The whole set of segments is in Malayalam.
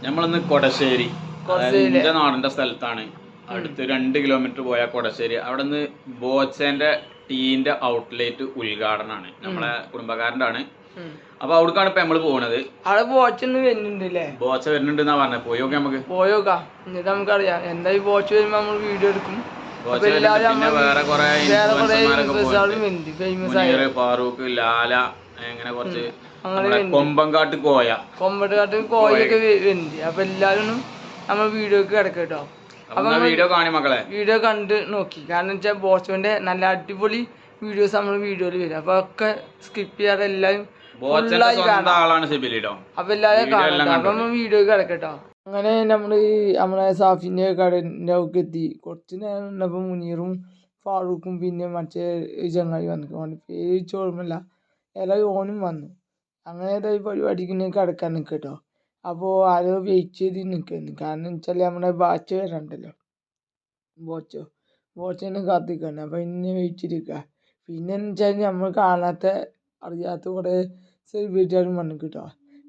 നമ്മളിന്ന് കൊടശ്ശേരി, എന്റെ നാടിന്റെ സ്ഥലത്താണ്. അടുത്ത് 2 കിലോമീറ്റർ പോയാൽ കൊടശ്ശേരി. അവിടെ നിന്ന് ബോച്ചന്റെ ടീന്റെ ഔട്ട്ലെറ്റ് ഉദ്ഘാടനമാണ്. നമ്മളെ കുടുംബക്കാരൻ്റെ ആണ്. അപ്പൊ അവിടേക്കാണ് ഇപ്പൊ നമ്മള് പോണത്. അവിടെ ബോച്ച വരുന്നുണ്ട് എന്നാ പറഞ്ഞത്. പോയോക്കാം, നമുക്ക് പോയോക്കാം. എന്നിട്ട് നമുക്കറിയാം എന്തായാലും ബോച്ച വരുമ്പോ നമ്മൾ വീഡിയോ എടുക്കും. പിന്നെ വേറെ കുറെ ഫേമസ് ഫാറൂഖ്, ലാല, അങ്ങനെ കുറച്ച് കൊമ്പങ്കാട്ട് കോയൊക്കെ വരുന്നുണ്ട്. അപ്പൊ എല്ലാരും നമ്മൾ വീഡിയോക്ക് കിടക്കട്ടോ. അപ്പൊ വീഡിയോ കണ്ട് നോക്കി. കാരണം വെച്ചാൽ ബോച്ചോന്റെ നല്ല അടിപൊളി വീഡിയോസ് നമ്മൾ വീഡിയോയിൽ വരും. അപ്പൊ ഒക്കെ സ്കിപ്പ് ചെയ്യാതെ എല്ലാരും അപ്പൊ എല്ലാരും കാണാം. അപ്പൊ നമ്മൾ വീഡിയോക്ക് കിടക്കട്ടോ. അങ്ങനെ നമ്മളെ സാഫിന്റെ കടന്റെ ഒക്കെ എത്തി. കുറച്ച് നേരം ഉണ്ടപ്പോ മുനീറും ഫാറൂഖും പിന്നെ മറ്റേ ചങ്ങായി വന്നു. പേര് ചോർമ്മല്ല, എല്ലാവരും ഓനും വന്നു. അങ്ങനെ പരിപാടിക്ക് കിടക്കാൻ നിൽക്കട്ടോ. അപ്പോൾ ആരോ വെയിറ്റ് ചെയ്ത് നിൽക്കുന്നു. കാരണം വെച്ചാൽ നമ്മുടെ ബാച്ച വരണ്ടല്ലോ, ബോച്ചനെ കാത്തിക്കാണ്. അപ്പം ഇന്നെ വെയിറ്റ് ചെയ്തിരിക്കുക. പിന്നെ വെച്ചാൽ നമ്മൾ കാണാത്ത അറിയാത്ത കുറേ സെലിബ്രിറ്റികളും വന്നു കിട്ടോ.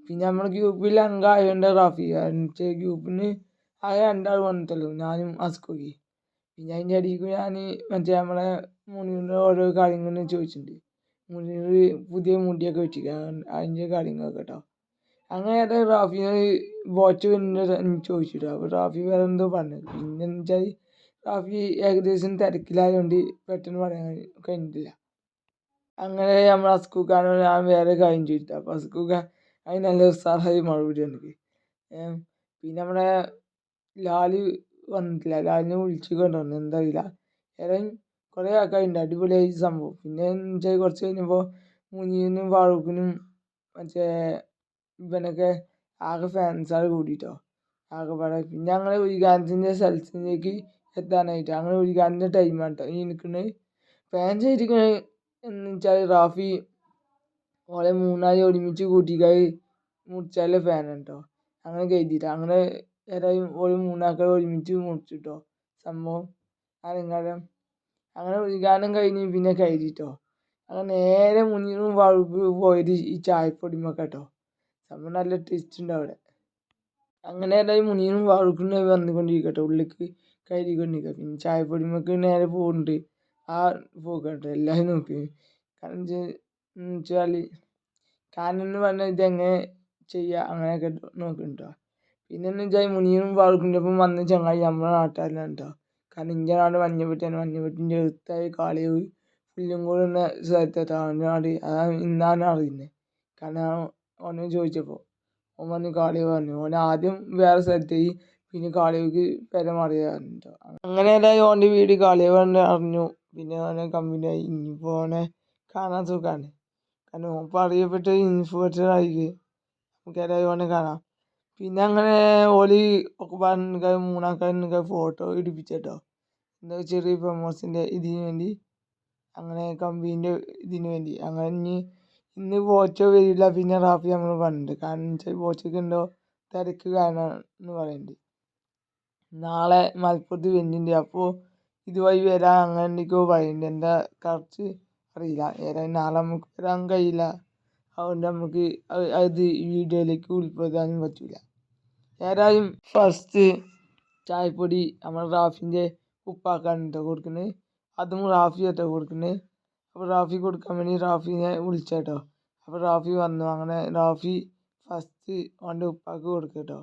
പിന്നെ നമ്മുടെ ഗ്രൂപ്പിൽ അംഗമായതുകൊണ്ട് റാഫി ഗ്രൂപ്പിന് ആകെ 2 ആൾ വന്നിട്ടുള്ളൂ, ഞാനും അസ്കോക്കി. പിന്നെ അതിൻ്റെ ഇടയ്ക്ക് ഞാൻ മറ്റേ നമ്മളെ മുനീറിൻ്റെ ഓരോ കാര്യങ്ങളും ചോദിച്ചിട്ടുണ്ട്. മുനീർ പുതിയ മുടിയൊക്കെ വെച്ചിരിക്കുക, അതിൻ്റെ കാര്യങ്ങളൊക്കെ കേട്ടോ. അങ്ങനെ റാഫിനെ ബോച്ച് ചോദിച്ചിട്ടോ. അപ്പോൾ റാഫി വേറെ എന്തോ പറഞ്ഞത്. പിന്നെ വെച്ചാൽ റാഫി ഏകദേശം തിരക്കിലായതുകൊണ്ട് പെട്ടെന്ന് പറയാൻ കഴിഞ്ഞിട്ടില്ല. അങ്ങനെ നമ്മൾ അസ്കൂക്കാനോട് ഞാൻ വേറെ കാര്യം ചോദിച്ചു. അപ്പോൾ അസ്കൂക്ക അതിന് നല്ല ഉത്സാഹമായി മറുപടി എനിക്ക്. പിന്നെ നമ്മുടെ ലാല് വന്നിട്ടില്ല. ലാലിനെ വിളിച്ചു കൊണ്ടുവന്നു, എന്താ അറിയില്ല. ഏതായാലും കുറേ ആൾക്കാരുണ്ട്, അടിപൊളിയായി സംഭവം. പിന്നെ വെച്ചാൽ കുറച്ച് കഴിഞ്ഞപ്പോൾ മുനീറിനും ഫാറൂഖിനും മറ്റേ ഇവനൊക്കെ ആകെ ഫാൻസാണ് കൂടിയിട്ടോ, ആകെ പാടായി. പിന്നെ ഞങ്ങൾ ഉദ്ഘാടനത്തിൻ്റെ സ്ഥലത്തിലേക്ക് എത്താനായിട്ട് അങ്ങനെ ഉദ്ഘാടനത്തിൻ്റെ ടൈമാണ് കേട്ടോ ഈ നിൽക്കുന്നത്. ഫാൻ ചെയ്തിരിക്കുന്നത് എന്ന് വെച്ചാൽ റാഫി ഓളെ 3 ഒരുമിച്ച് കൂട്ടിക്കായി മുറിച്ചാലെ ഫാനാണ് കേട്ടോ. അങ്ങനെ കരുതിയിട്ട് അങ്ങനെ ഏതായാലും ഒരു 3 ഒരുമിച്ച് മുറിച്ചിട്ടോ സംഭവം അലങ്കാരം. അങ്ങനെ ഉദ്ഘാടനം കഴിഞ്ഞ് പിന്നെ കയറിട്ടോ. അങ്ങനെ നേരെ മുനീറും ഫാറൂഖ് പോയത് ഈ ചായപ്പൊടിമൊക്കെ കേട്ടോ. സംഭവം നല്ല ടേസ്റ്റ് ഉണ്ട് അവിടെ. അങ്ങനെ ഏതായാലും മുനീറും ഫാറൂഖിനും വന്നുകൊണ്ടിരിക്കട്ടോ, ഉള്ളിലേക്ക് കയറിക്കൊണ്ടിരിക്കുക. പിന്നെ ചായപ്പൊടിമൊക്കെ നേരെ പോകുന്നുണ്ട്. ആ പോകട്ടോ എല്ലാവരും നോക്കി. കാരണം എന്ന് പറഞ്ഞാൽ ഇതെങ്ങനെ ചെയ്യുക അങ്ങനെയൊക്കെ നോക്കുന്നുണ്ടോ. പിന്നെ എന്ന് വെച്ചാൽ മുനീറും ഫാറൂഖിൻ്റെ ഒപ്പം വന്ന ചങ്ങായി നമ്മുടെ നാട്ടുകാരനാണ് കേട്ടോ. കാരണം ഇന്ത്യ നാട് മഞ്ഞപ്പെട്ടിയാണ്. മഞ്ഞപ്പെട്ടിൻ്റെ അടുത്തായി കാളിയൂർ പുല്ലും കൂടെ എന്ന സ്ഥലത്തെത്താം അവൻ്റെ നാട്. അതാണ് ഇന്നാണ് അറിയുന്നത്. കാരണം ഓനെ ചോദിച്ചപ്പോൾ ഓൻ വന്ന് കാളിയൂർ പറഞ്ഞു. ഓൻ ആദ്യം വേറെ സ്ഥലത്തേക്ക് പിന്നെ കാളിയൂർക്ക് പെരമാറിയതാണ് കേട്ടോ. അങ്ങനെ ഏതായാലും ഓൻ്റെ വീട് കാളിയൂർ അറിഞ്ഞു. പിന്നെ ഓനെ കമ്പനിയായി. ഇനിയിപ്പോൾ ഓനെ കാണാൻ സുഖമാണ്. കാരണം ഓൻ അറിയപ്പെട്ട ഇൻഫ്ലുവൻസറായിരിക്കും. നമുക്ക് ഏതായാലും ഓനെ കാണാം. പിന്നെ അങ്ങനെ ഓലി ഒക്കെ പറഞ്ഞ 3 ആൾക്കാർ ഫോട്ടോ എടുപ്പിച്ചോ. എന്താ ചെറിയ പ്രൊമോഷൻ്റെ ഇതിന് വേണ്ടി, അങ്ങനെ കമ്പനീൻ്റെ ഇതിന് വേണ്ടി. അങ്ങനെ ഇന്ന് ബോച്ചോ വരില്ല. പിന്നെ റാഫി നമ്മൾ പറഞ്ഞിട്ടുണ്ട്. കാരണം വെച്ചാൽ ബോച്ചയ്ക്ക് എന്തോ തിരക്ക് കാരണമെന്ന് പറയുന്നുണ്ട്. നാളെ മലപ്പുറത്ത് വരുന്നുണ്ട്. അപ്പോൾ ഇതുവഴി വരാൻ അങ്ങനെ എന്തൊക്കെയോ പറയുന്നുണ്ട്. എന്താ കറക്റ്റ് അറിയില്ല. ഏതായാലും നാളെ നമുക്ക് വരാൻ കഴിയില്ല. അതുകൊണ്ട് നമുക്ക് അത് വീഡിയോയിലേക്ക് ഉൾപ്പെടുത്താനും പറ്റില്ല. ഏതായാലും ഫസ്റ്റ് ചായപ്പൊടി നമ്മൾ റാഫിൻ്റെ ഉപ്പാക്കാണ് കേട്ടോ കൊടുക്കുന്നത്. അതും റാഫി കേട്ടോ കൊടുക്കുന്നത്. അപ്പോൾ റാഫി കൊടുക്കാൻ വേണ്ടി റാഫിനെ വിളിച്ചേട്ടോ. അപ്പോൾ റാഫി വന്നു. അങ്ങനെ റാഫി ഫസ്റ്റ് അവൻ്റെ ഉപ്പാക്ക് കൊടുക്കുക കേട്ടോ.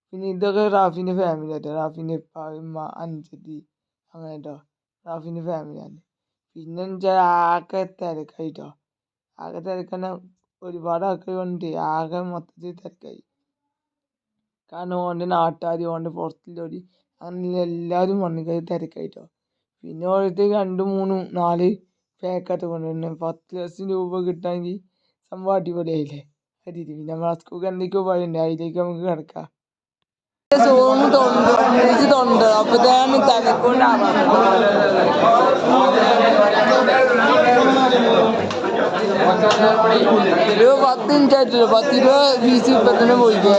പിന്നെ ഇതൊക്കെ റാഫിൻ്റെ ഫാമിലി ആട്ടോ. റാഫിൻ്റെ ഉപ്പ, ഉമ്മ, അനുജത്തി അങ്ങനെ കേട്ടോ റാഫിൻ്റെ ഫാമിലിയാണ്. പിന്നെ വെച്ചാൽ ആകെ തിരക്കായിട്ടോ. ആകെ തിരക്കന്നെ ഒരുപാട് ആൾക്കാർ വന്നിട്ട് ആകെ മൊത്തത്തിൽ തിരക്കായി. കാരണം ഓൻ്റെ നാട്ടുകാർ, ഓൻ്റെ പുറത്തുള്ളവർ അങ്ങനെ എല്ലാവരും വന്നിട്ട് തിരക്കായിട്ടോ. പിന്നെ ഓരോരുത്തർ 2, 3, 4 പാക്കറ്റ് കൊണ്ടുവരുന്നു. 10 ലക്ഷം രൂപ കിട്ടാമെങ്കിൽ സംഭവം അടിപൊളിയായില്ലേ. പിന്നെ നമ്മൾ അസ്കൂക്ക് എന്തൊക്കെയോ പറയുന്നുണ്ട്, അതിലേക്ക് നമുക്ക് കിടക്കാം. തൊണ്ട് അപ്പത്തേന് തലക്കൊണ്ടാവാം. ഒരു 10 മിനിറ്റ് ആയിട്ടുള്ളൂ. 10 രൂപ ഫീസ് ഇപ്പം തന്നെ പോയിക്കോ.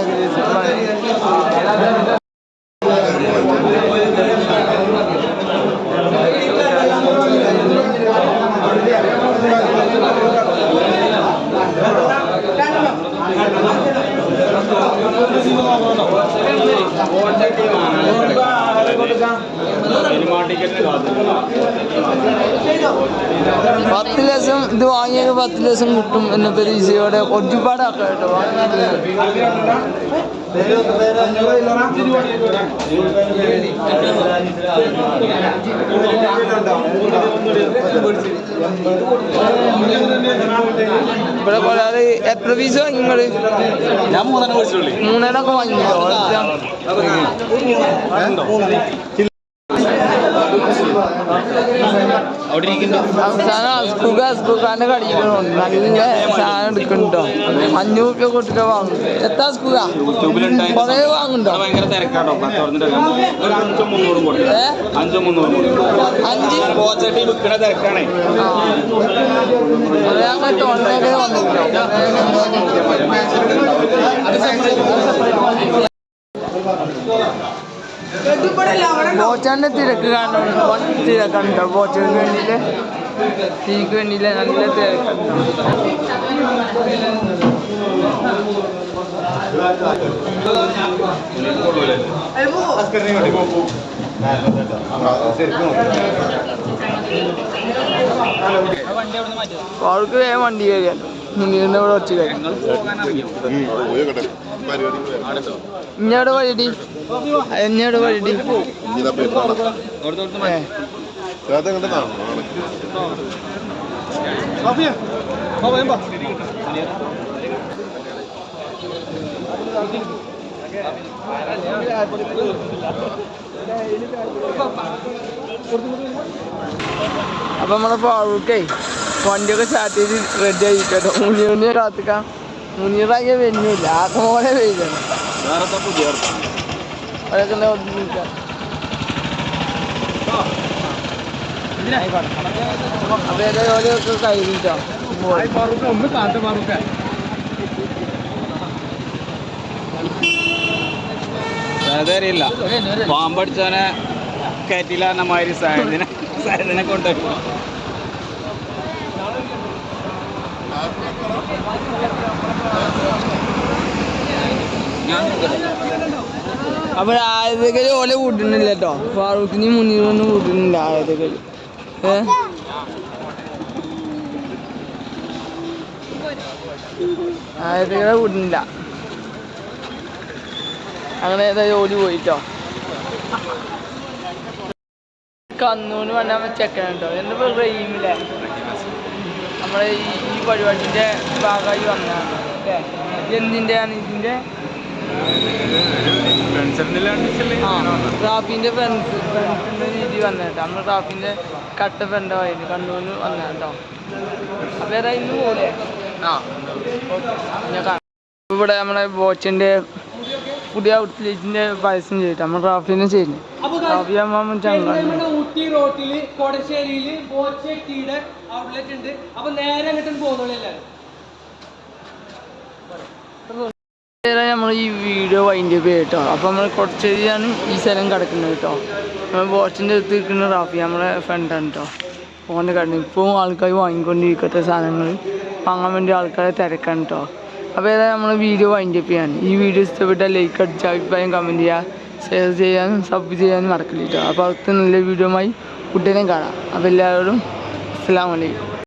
പത്ത് ലക്ഷം ഇത് വാങ്ങിയൊക്കെ 10 ലക്ഷം കിട്ടും എന്ന പ്രതീക്ഷയോടെ ഒരുപാടാക്കാം കേട്ടോ. ഇവിടെ കൊല്ലാതെ എത്ര പീസ് വാങ്ങി നിങ്ങള്? ഞാൻ 3 മേടിച്ചുള്ളൂ. 3 വാങ്ങിയോ? സ്കൂക്കാന്റെ കടിക്കണുണ്ട്. നല്ല സാധനം എടുക്കണ്ടോ. 500 രൂപ കൊടുത്തിട്ട് വാങ്ങും. എത്ര സ്കൂക്ക കൊറേ വാങ്ങുണ്ടോ? ഭയങ്കര തിരക്കാട്ടോ. 5 ബോച്ചട്ടി വിൽക്കണ തിരക്കാണേ. തൊണ്ടയൊക്കെ വന്നിട്ടോ. ബോച്ചാന്റെ തിരക്ക് കാരണം തിരക്കുണ്ടോ? ബോച്ചക്ക് വേണ്ടിയില്ലേ ടീക്ക് വേണ്ടിയില്ലേ നല്ല തിരക്കുണ്ടോ. അവർക്ക് വേഗം വണ്ടി കയറിയാലോ. മുന്നീറിന്റെ ഇവിടെ വെച്ച് കയറി. ഇഞ്ഞവിടെ വഴിടി എന്നോട് വഴിടി. അപ്പൊ നമ്മളെ ഫാറൂക്കേ വണ്ടിയൊക്കെ സ്റ്റാർട്ട് ചെയ്ത് റെഡി ആയി കേട്ടോ. മുനീറിനെ കാത്തിക്കാം. മുനീറാക്കിയ വരുന്നില്ല. ആക്കമോടെ വരുന്നു. അതൊക്കെ അപ്പൊ ഏതൊക്കെ കഴിഞ്ഞിട്ടോ. അതറിയില്ല. പാമ്പടിച്ചവനെ കയറ്റില്ല എന്ന മാതിരി സായതിനെ കൊണ്ടുവരും. അപ്പൊ ആയതകല് ഓലെ കൂട്ടുന്നില്ല കേട്ടോ. ഫാറൂഖിന് മുന്നീറൊന്നും കൂട്ടുന്നില്ല ആയതകല്. ആയതകളെ കൂട്ടുന്നില്ല. അങ്ങനെ ഏതായാലും ഓടി പോയിട്ടോ. കന്നൂന്ന് പറഞ്ഞാൽ ചെക്കൻ കേട്ടോ. എന്നിപ്പോ റെയിമില്ലേ നമ്മളെ ഈ പരിപാടിന്റെ ഭാഗമായി വന്നതാണ് അല്ലേ? എന്തിൻ്റെയാണ് ഇതിന്റെ? റാഫിന്റെ ഫ്രണ്ട്സിന്റെ രീതി വന്ന കേട്ടോ. നമ്മൾ റാഫിന്റെ കട്ട ഫ്രണ്ടായിരുന്നു. കണ്ണൂരിന് വന്ന കേട്ടോ. അപ്പൊ ഏതാ ഇന്ന് പോലെ ഇവിടെ നമ്മളെ ബോച്ചിന്റെ പുതിയ ഔട്ട്ലെറ്റിന്റെ പരസ്യം ചെയ്തിട്ട് നമ്മൾ റാഫിനെ ചെയ്യുന്നു. റാഫി അമ്മാമൻ ഊട്ടി റോട്ടില് കൊടശ്ശേരിയില് ബോച്ചയുടെ ഔട്ട്ലെറ്റ് ഉണ്ട്. അപ്പൊ നേരെ അങ്ങോട്ട് പോകുന്നുള്ളൂ. നമ്മൾ ഈ വീഡിയോ വൈൻഡ് അപ്പ് കേട്ടോ. അപ്പോൾ നമ്മൾ കൊടശ്ശേരിയാണ് ഈ സ്ഥലം കിടക്കുന്നത് കേട്ടോ. നമ്മൾ ബോച്ചിൻ്റെ അടുത്ത് നിൽക്കുന്ന റാഫി നമ്മളെ ഫ്രണ്ടാണ് കേട്ടോ. ഫോണിൻ്റെ കടന്ന് ഇപ്പോഴും ആൾക്കാർ വാങ്ങിക്കൊണ്ടിരിക്കത്തെ സാധനങ്ങൾ വാങ്ങാൻ വേണ്ടി ആൾക്കാരെ തിരക്കാണ് കേട്ടോ. അപ്പോൾ ഏതായാലും നമ്മൾ വീഡിയോ വൈൻഡ് അപ്പ് ചെയ്യാൻ. ഈ വീഡിയോ ഇഷ്ടപ്പെട്ടാൽ ലൈക്ക് അടിച്ച് അഭിപ്രായം കമൻറ്റ് ചെയ്യുക, ഷെയർ ചെയ്യാനും സബ് ചെയ്യാനും മറക്കില്ല കേട്ടോ. അപ്പോൾ അടുത്ത നല്ല വീഡിയോയുമായി ഉടനെ കാണാം. അപ്പോൾ എല്ലാവരോടും അസ്സലാമു അലൈക്കും.